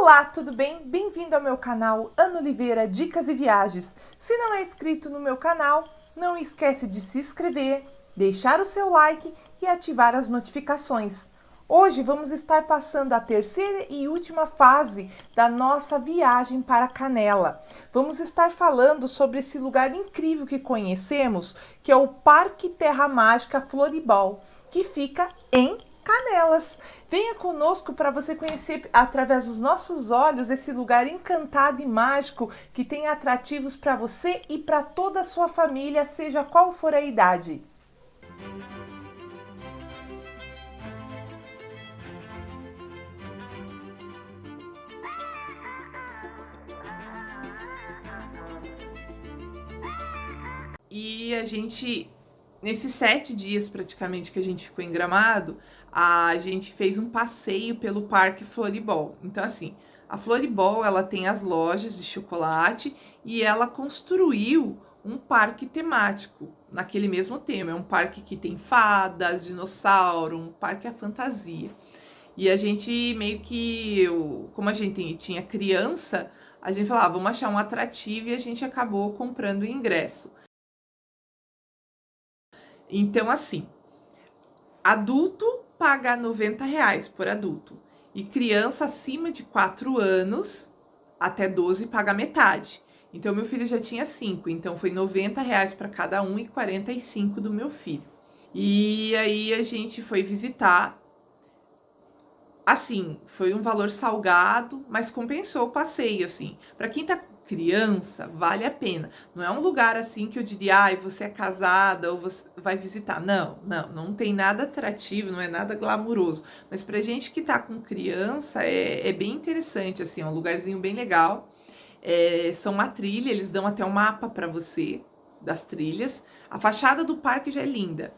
Olá, tudo bem? Bem-vindo ao meu canal Ana Oliveira Dicas e Viagens. Se não é inscrito no meu canal, não esquece de se inscrever, deixar o seu like e ativar as notificações. Hoje vamos estar passando a terceira e última fase da nossa viagem para Canela. Vamos estar falando sobre esse lugar incrível que conhecemos, que é o Parque Terra Mágica Floribal, que fica em Canelas. Venha conosco para você conhecer através dos nossos olhos esse lugar encantado e mágico que tem atrativos para você e para toda a sua família, seja qual for a idade. E a gente, nesses 7 dias praticamente que a gente ficou em Gramado, a gente fez um passeio pelo Parque Floribal. Então, assim, a Floribal, ela tem as lojas de chocolate e ela construiu um parque temático naquele mesmo tema. É um parque que tem fadas, dinossauro, um parque à fantasia. E a gente meio que, como a gente tinha criança, a gente falava, vamos achar um atrativo e a gente acabou comprando o ingresso. Então, assim, adulto paga R$ 90 por adulto. E criança acima de 4 anos, até 12, paga metade. Então, meu filho já tinha 5, então foi R$ 90 para cada um e 45 do meu filho. E aí a gente foi visitar. Assim, foi um valor salgado, mas compensou o passeio, assim. Para quem tá criança, vale a pena. Não é um lugar assim que eu diria, ai, você é casada ou você vai visitar. Não tem nada atrativo, não é nada glamuroso. Mas pra gente que tá com criança, é bem interessante, assim, é um lugarzinho bem legal. São uma trilha, eles dão até um mapa para você das trilhas. A fachada do parque já é linda.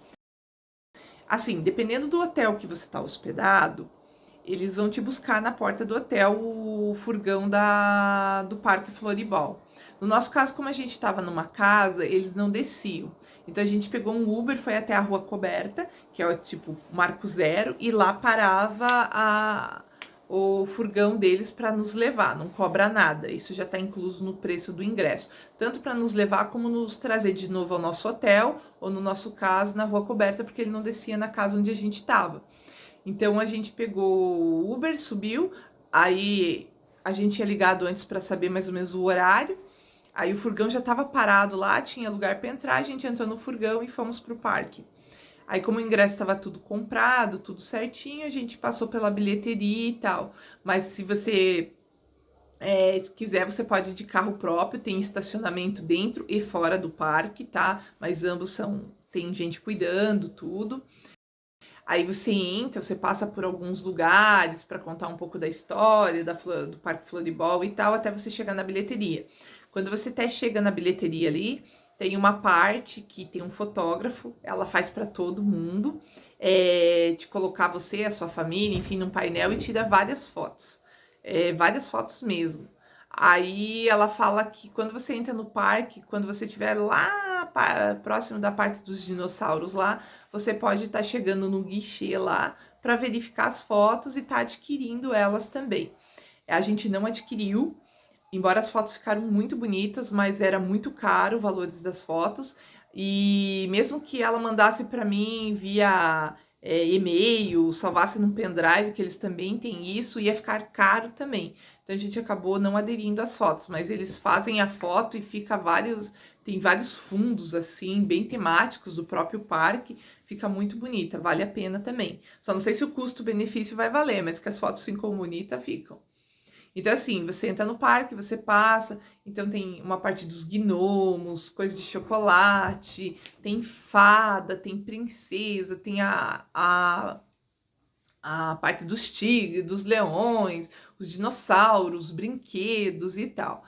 Assim, dependendo do hotel que você tá hospedado, eles vão te buscar na porta do hotel o furgão do Parque Floribal. No nosso caso, como a gente estava numa casa, eles não desciam. Então a gente pegou um Uber, foi até a Rua Coberta, que é o tipo Marco Zero, e lá parava o furgão deles para nos levar, não cobra nada. Isso já está incluso no preço do ingresso, tanto para nos levar como nos trazer de novo ao nosso hotel, ou no nosso caso, na Rua Coberta, porque ele não descia na casa onde a gente estava. Então a gente pegou o Uber, subiu, aí a gente tinha ligado antes para saber mais ou menos o horário. Aí o furgão já estava parado lá, tinha lugar para entrar, a gente entrou no furgão e fomos pro parque. Aí como o ingresso estava tudo comprado, tudo certinho, a gente passou pela bilheteria e tal. Mas se você quiser, você pode ir de carro próprio, tem estacionamento dentro e fora do parque, tá? Mas ambos tem gente cuidando, tudo. Aí você entra, você passa por alguns lugares para contar um pouco da história do Parque Floribal e tal, até você chegar na bilheteria. Quando você até chega na bilheteria ali, tem uma parte que tem um fotógrafo, ela faz para todo mundo, te colocar você, a sua família, enfim, num painel e tira várias fotos mesmo. Aí ela fala que quando você entra no parque, quando você estiver lá próximo da parte dos dinossauros lá, você pode estar chegando no guichê lá para verificar as fotos e estar adquirindo elas também. A gente não adquiriu, embora as fotos ficaram muito bonitas, mas era muito caro o valor das fotos. E mesmo que ela mandasse para mim via e-mail, salvasse num pendrive, que eles também têm isso, ia ficar caro também. Então a gente acabou não aderindo às fotos, mas eles fazem a foto e tem vários fundos assim, bem temáticos do próprio parque, fica muito bonita, vale a pena também. Só não sei se o custo-benefício vai valer, mas que as fotos ficam bonitas, ficam. Então, assim, você entra no parque, você passa, então tem uma parte dos gnomos, coisas de chocolate, tem fada, tem princesa, tem a parte dos tigres, dos leões, os dinossauros, brinquedos e tal.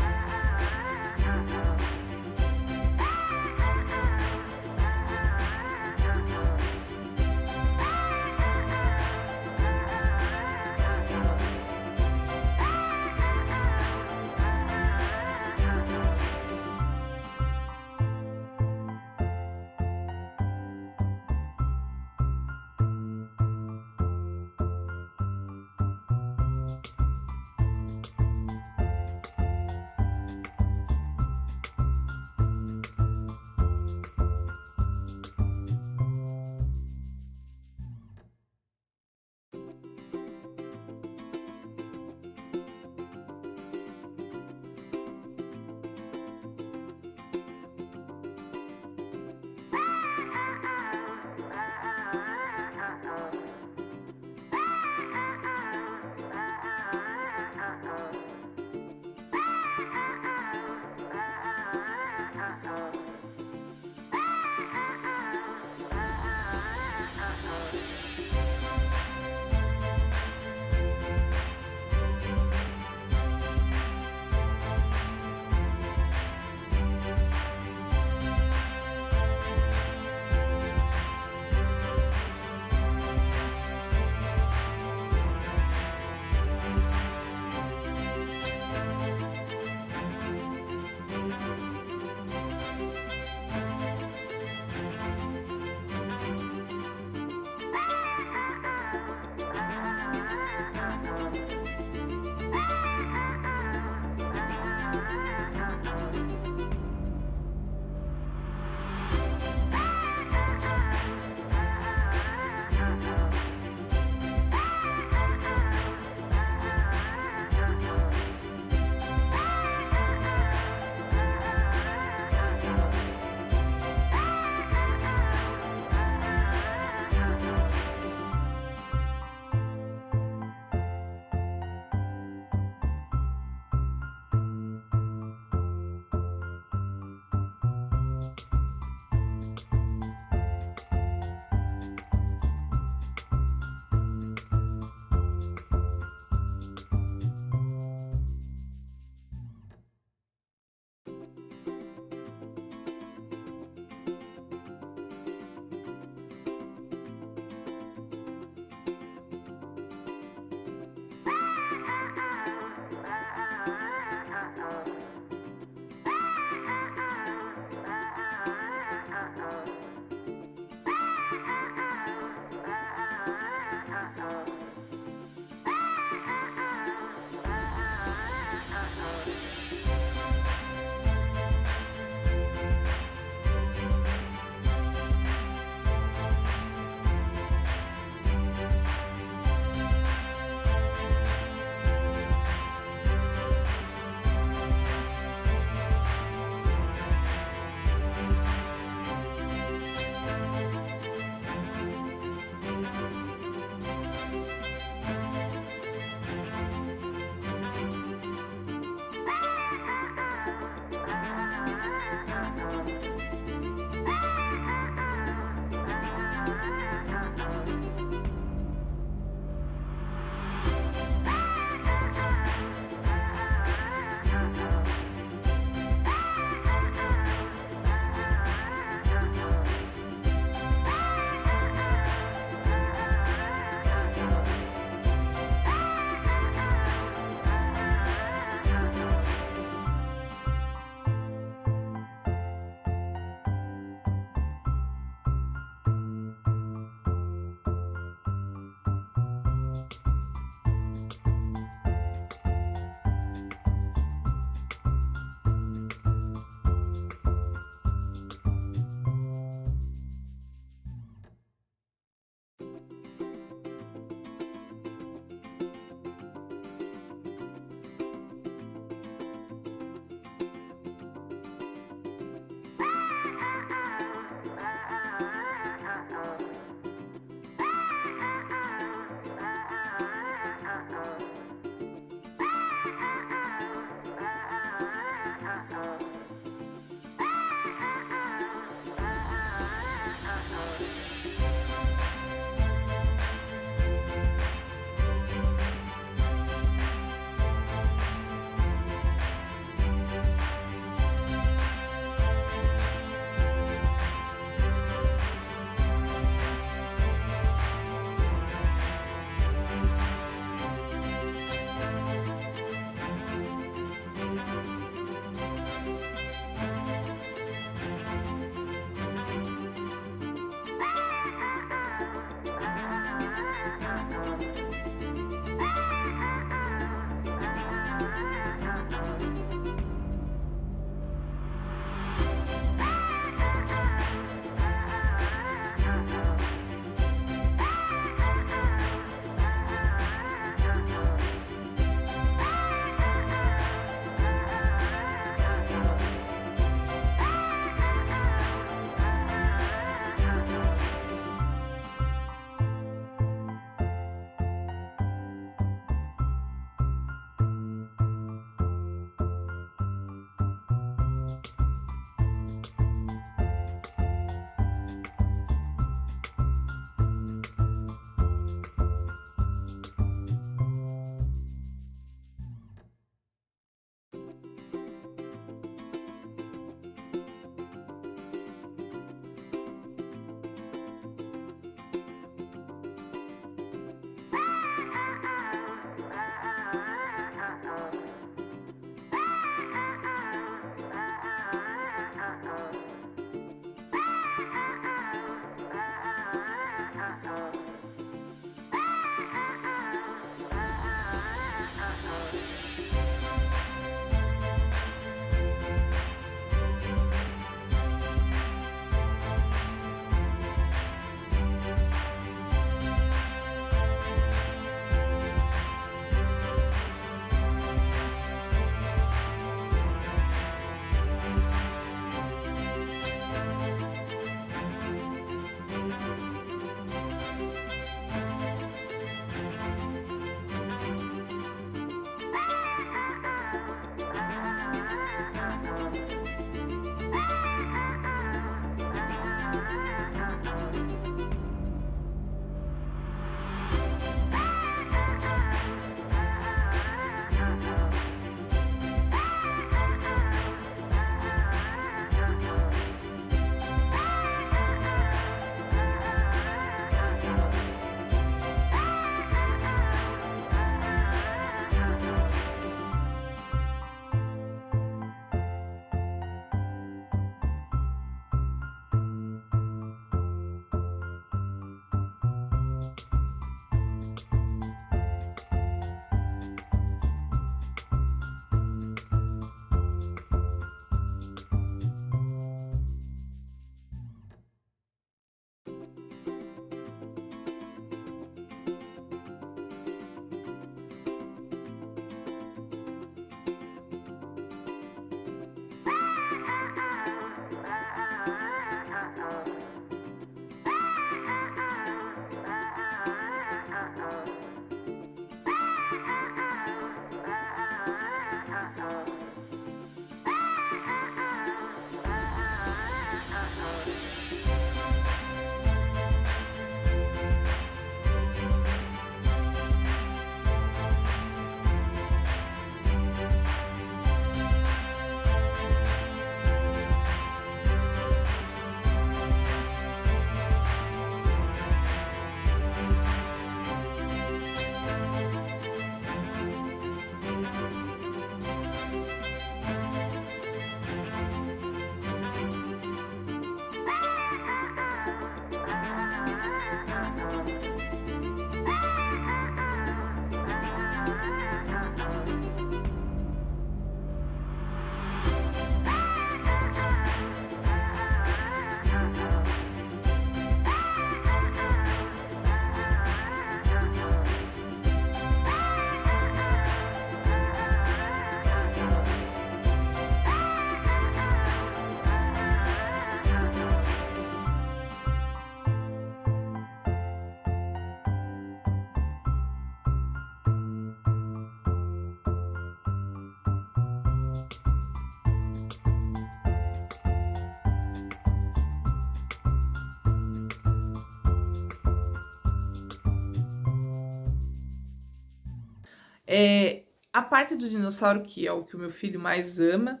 A parte do dinossauro, que é o que o meu filho mais ama,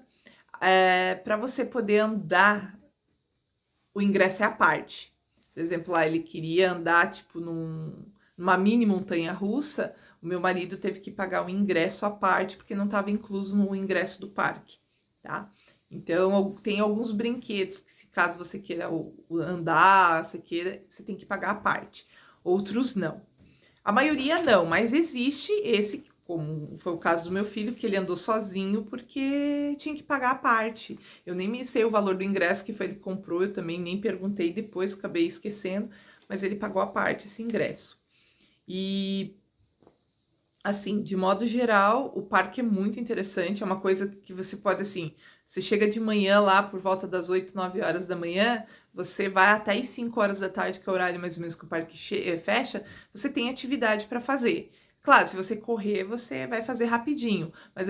para você poder andar, o ingresso é à parte. Por exemplo, lá ele queria andar tipo numa mini montanha russa, o meu marido teve que pagar o ingresso à parte porque não estava incluso no ingresso do parque, tá? Então tem alguns brinquedos que, se caso você queira andar, você tem que pagar à parte. Outros não. A maioria não, mas existe esse, como foi o caso do meu filho, que ele andou sozinho porque tinha que pagar a parte. Eu nem me sei o valor do ingresso que foi ele comprou, eu também nem perguntei depois, acabei esquecendo, mas ele pagou a parte esse ingresso. E assim, de modo geral, o parque é muito interessante, é uma coisa que você pode, assim, você chega de manhã lá por volta das 8, 9 horas da manhã, você vai até as 5 horas da tarde, que é o horário mais ou menos que o parque fecha, você tem atividade para fazer. Claro, se você correr, você vai fazer rapidinho, mas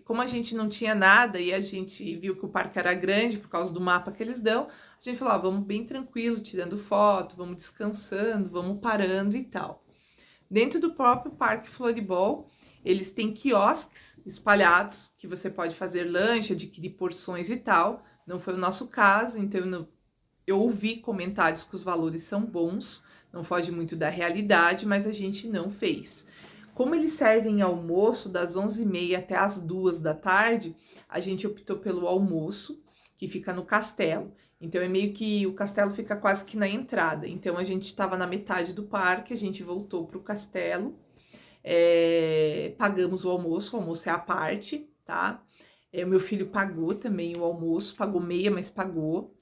como a gente não tinha nada e a gente viu que o parque era grande por causa do mapa que eles dão, a gente falou, vamos bem tranquilo, tirando foto, vamos descansando, vamos parando e tal. Dentro do próprio Parque Floribol, eles têm quiosques espalhados que você pode fazer lanche, adquirir porções e tal. Não foi o nosso caso, então eu ouvi comentários que os valores são bons, não foge muito da realidade, mas a gente não fez. Como eles servem almoço das 11h30 até as 2 da tarde, a gente optou pelo almoço, que fica no castelo. Então é meio que o castelo fica quase que na entrada. Então a gente estava na metade do parque, a gente voltou para o castelo, pagamos o almoço é à parte, tá? O meu filho pagou também o almoço, pagou meia, mas pagou.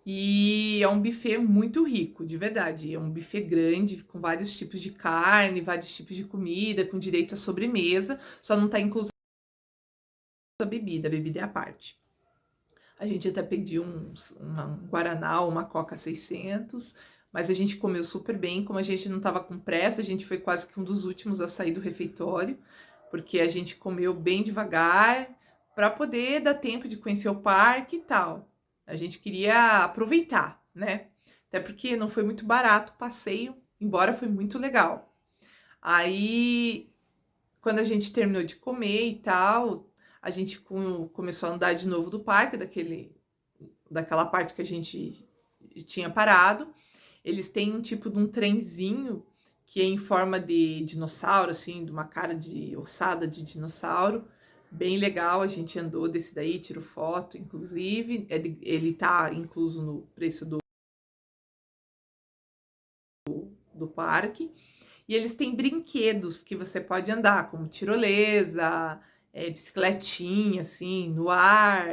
E é um buffet muito rico, de verdade. É um buffet grande, com vários tipos de carne, vários tipos de comida, com direito à sobremesa, só não está incluso a bebida é à parte. A gente até pediu um Guaraná, uma Coca 600, mas a gente comeu super bem. Como a gente não estava com pressa, a gente foi quase que um dos últimos a sair do refeitório, porque a gente comeu bem devagar, para poder dar tempo de conhecer o parque e tal. A gente queria aproveitar, né? Até porque não foi muito barato o passeio, embora foi muito legal. Aí, quando a gente terminou de comer e tal, a gente começou a andar de novo do parque, daquela parte que a gente tinha parado. Eles têm um tipo de um trenzinho que é em forma de dinossauro, assim, de uma cara de ossada de dinossauro. Bem legal, a gente andou desse daí, tirou foto, inclusive. Ele tá incluso no preço do parque. E eles têm brinquedos que você pode andar, como tirolesa, bicicletinha, assim, no ar,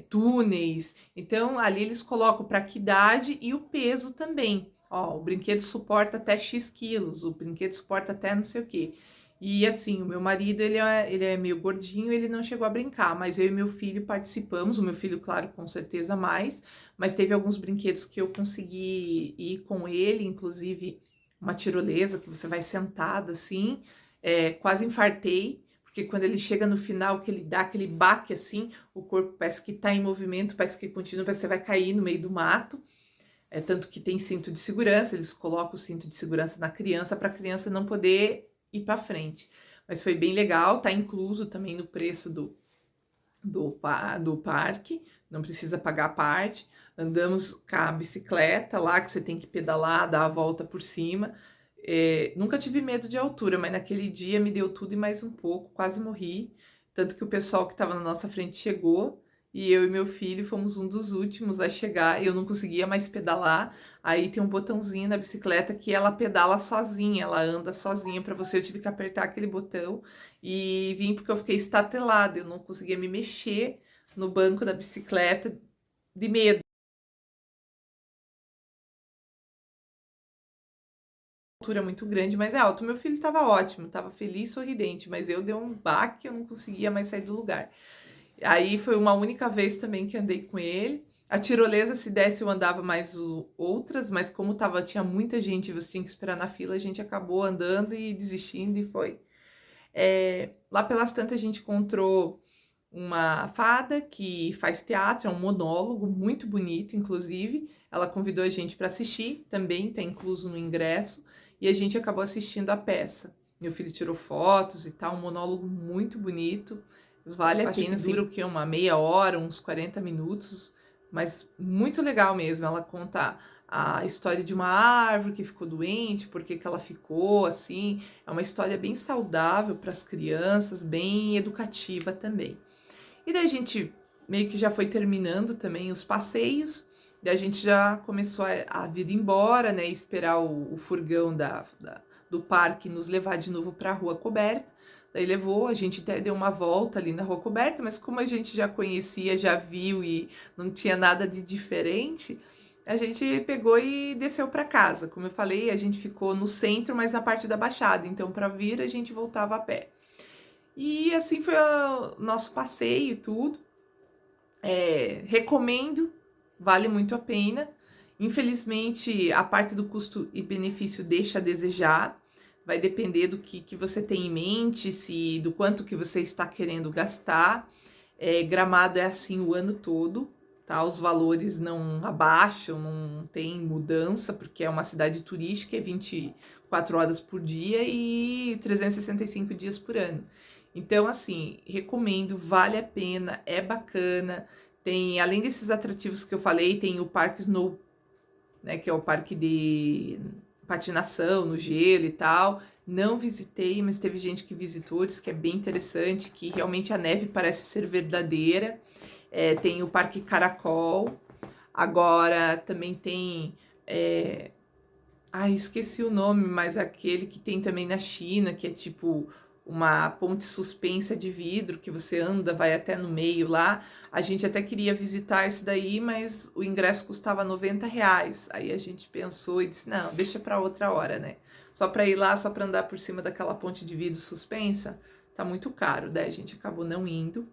túneis. Então, ali eles colocam para que idade e o peso também. Ó, o brinquedo suporta até X quilos, o brinquedo suporta até não sei o quê. E assim, o meu marido, ele é meio gordinho, ele não chegou a brincar, mas eu e meu filho participamos, o meu filho, claro, com certeza mais, mas teve alguns brinquedos que eu consegui ir com ele, inclusive uma tirolesa que você vai sentada assim, quase infartei, porque quando ele chega no final, que ele dá aquele baque assim, o corpo parece que tá em movimento, parece que continua, parece que você vai cair no meio do mato. Tanto que tem cinto de segurança, eles colocam o cinto de segurança na criança para a criança não poder ir para frente. Mas foi bem legal, tá incluso também no preço do parque, não precisa pagar a parte. Andamos com a bicicleta lá, que você tem que pedalar, dar a volta por cima. Nunca tive medo de altura, mas naquele dia me deu tudo e mais um pouco, quase morri. Tanto que o pessoal que estava na nossa frente chegou e eu e meu filho fomos um dos últimos a chegar, e eu não conseguia mais pedalar. Aí tem um botãozinho na bicicleta que ela pedala sozinha, ela anda sozinha para você. Eu tive que apertar aquele botão e vim porque eu fiquei estatelada, eu não conseguia me mexer no banco da bicicleta de medo. Altura muito grande, mas é alto. Meu filho estava ótimo, estava feliz, sorridente, mas eu dei um baque, eu não conseguia mais sair do lugar. Aí foi uma única vez também que andei com ele. A tirolesa, se desse, eu andava mais outras, mas como tinha muita gente e você tinha que esperar na fila, a gente acabou andando e desistindo e foi. Lá pelas tantas a gente encontrou uma fada que faz teatro, é um monólogo muito bonito, inclusive. Ela convidou a gente para assistir, também está incluso no ingresso, e a gente acabou assistindo a peça. Meu filho tirou fotos e tal, um monólogo muito bonito. Vale a pena, assim, dura o quê? Uma meia hora, uns 40 minutos, mas muito legal mesmo. Ela conta a história de uma árvore que ficou doente, por que ela ficou assim. É uma história bem saudável para as crianças, bem educativa também. E daí a gente meio que já foi terminando também os passeios, daí a gente já começou a vir embora, né? Esperar o furgão do parque nos levar de novo para a Rua Coberta. Daí levou, a gente até deu uma volta ali na Rua Coberta, mas como a gente já conhecia, já viu e não tinha nada de diferente, a gente pegou e desceu para casa. Como eu falei, a gente ficou no centro, mas na parte da Baixada, então para vir a gente voltava a pé. E assim foi o nosso passeio e tudo. Recomendo, vale muito a pena. Infelizmente, a parte do custo e benefício deixa a desejar. Vai depender do que você tem em mente, do quanto que você está querendo gastar. Gramado é assim o ano todo, tá? Os valores não abaixam, não tem mudança, porque é uma cidade turística, é 24 horas por dia e 365 dias por ano. Então, assim, recomendo, vale a pena, é bacana. Tem, além desses atrativos que eu falei, tem o Parque Snow, né, que é o parque de patinação no gelo e tal. Não visitei, mas teve gente que visitou, disse que é bem interessante, que realmente a neve parece ser verdadeira. Tem o Parque Caracol. Agora também tem. Esqueci o nome, mas aquele que tem também na China, que é tipo uma ponte suspensa de vidro que você anda, vai até no meio lá. A gente até queria visitar esse daí, mas o ingresso custava R$ 90. Aí a gente pensou e disse, não, deixa para outra hora, né? Só para ir lá, só para andar por cima daquela ponte de vidro suspensa, tá muito caro, daí a gente acabou não indo.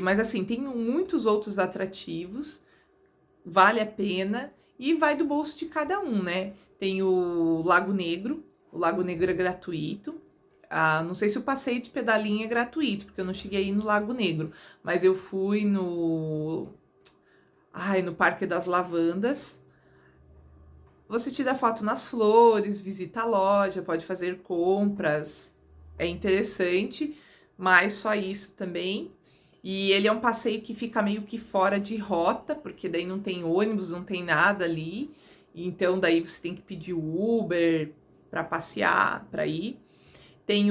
Mas assim, tem muitos outros atrativos, vale a pena e vai do bolso de cada um, né? Tem o Lago Negro é gratuito. Não sei se o passeio de pedalinho é gratuito, porque eu não cheguei aí no Lago Negro, mas eu fui no Parque das Lavandas. Você tira foto nas flores, visita a loja, pode fazer compras, é interessante, mas só isso também. E ele é um passeio que fica meio que fora de rota, porque daí não tem ônibus, não tem nada ali. Então daí você tem que pedir o Uber para passear, para ir. Tem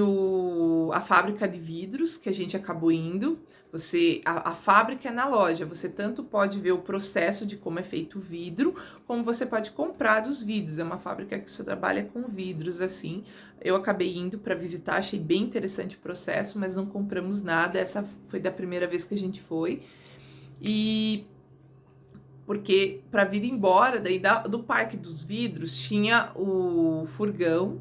a fábrica de vidros, que a gente acabou indo. A fábrica é na loja, você tanto pode ver o processo de como é feito o vidro, como você pode comprar dos vidros. É uma fábrica que só trabalha com vidros, assim. Eu acabei indo para visitar, achei bem interessante o processo, mas não compramos nada. Essa foi da primeira vez que a gente foi. E porque para vir embora daí do Parque dos Vidros tinha o furgão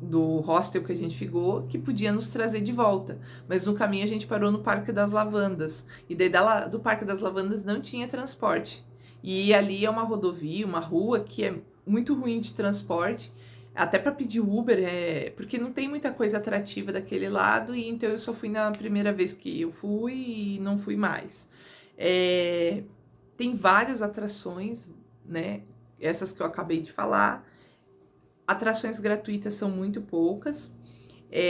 do hostel que a gente ficou, que podia nos trazer de volta. Mas no caminho a gente parou no Parque das Lavandas. E daí do Parque das Lavandas não tinha transporte. E ali é uma rodovia, uma rua que é muito ruim de transporte. Até para pedir Uber, porque não tem muita coisa atrativa daquele lado. E então eu só fui na primeira vez que eu fui e não fui mais. Tem várias atrações, né? Essas que eu acabei de falar. Atrações gratuitas são muito poucas.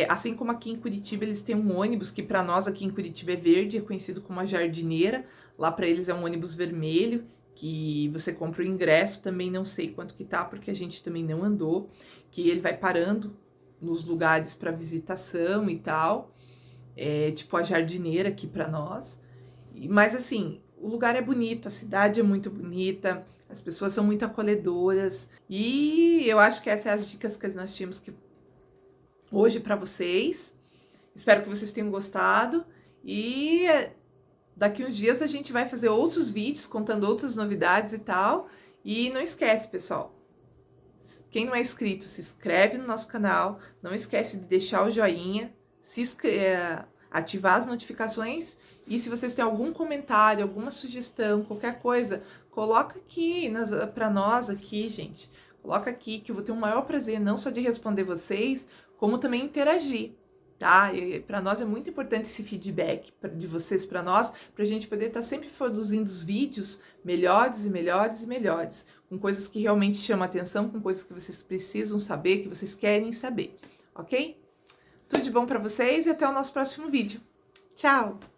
Assim como aqui em Curitiba, eles têm um ônibus que para nós aqui em Curitiba é verde, é conhecido como a Jardineira. Lá para eles é um ônibus vermelho, que você compra o ingresso, também não sei quanto que tá, porque a gente também não andou, que ele vai parando nos lugares para visitação e tal. Tipo a Jardineira aqui para nós. Mas assim, o lugar é bonito, a cidade é muito bonita, as pessoas são muito acolhedoras e eu acho que essas são as dicas que nós tínhamos que hoje para vocês. Espero que vocês tenham gostado e daqui uns dias a gente vai fazer outros vídeos contando outras novidades e tal. E não esquece, pessoal, quem não é inscrito, se inscreve no nosso canal, não esquece de deixar o joinha, ativar as notificações e se vocês têm algum comentário, alguma sugestão, qualquer coisa, coloca aqui para nós aqui, gente. Coloca aqui que eu vou ter o maior prazer não só de responder vocês, como também interagir, tá? E para nós é muito importante esse feedback de vocês para nós, para a gente poder estar sempre produzindo os vídeos melhores e melhores e melhores, com coisas que realmente chamam a atenção, com coisas que vocês precisam saber, que vocês querem saber, ok? Tudo de bom para vocês e até o nosso próximo vídeo. Tchau!